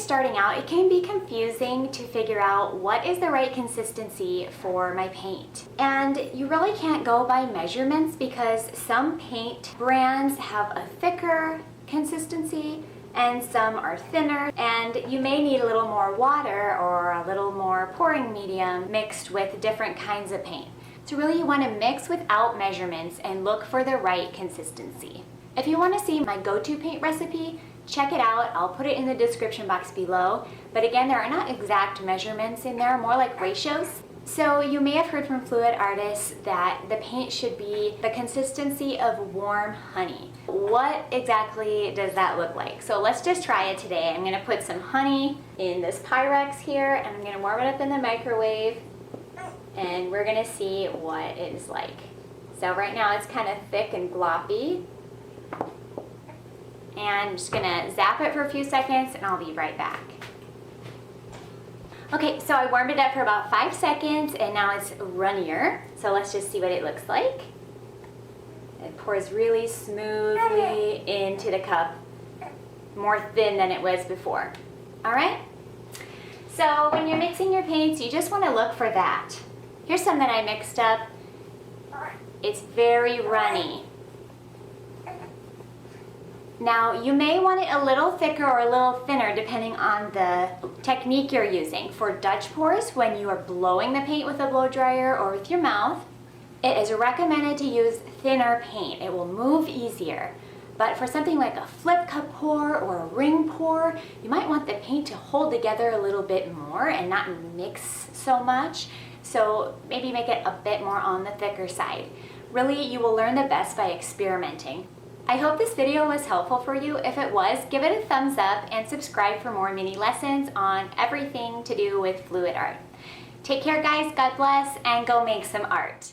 starting out, it can be confusing to figure out what is the right consistency for my paint. And you really can't go by measurements because some paint brands have a thicker consistency and some are thinner, and you may need a little more water or a little more pouring medium mixed with different kinds of paint. So really you want to mix without measurements and look for the right consistency. If you want to see my go-to paint recipe, check it out. I'll put it in the description box below. But again, there are not exact measurements in there, more like ratios. So you may have heard from fluid artists that the paint should be the consistency of warm honey. What exactly does that look like? So let's just try it today. I'm going to put some honey in this Pyrex here, and I'm going to warm it up in the microwave, and we're going to see what it is like. So right now it's kind of thick and gloppy. And I'm just going to zap it for a few seconds, and I'll be right back. Okay, so I warmed it up for about 5 seconds and now it's runnier. So let's just see what it looks like. It pours really smoothly into the cup, more thin than it was before. All right? So when you're mixing your paints, you just want to look for that. Here's some that I mixed up. It's very runny. Now, you may want it a little thicker or a little thinner depending on the technique you're using. For Dutch pours, when you are blowing the paint with a blow dryer or with your mouth, it is recommended to use thinner paint. It will move easier. But for something like a flip cup pour or a ring pour, you might want the paint to hold together a little bit more and not mix so much. So maybe make it a bit more on the thicker side. Really, you will learn the best by experimenting. I hope this video was helpful for you. If it was, give it a thumbs up and subscribe for more mini lessons on everything to do with fluid art. Take care guys, God bless, and go make some art.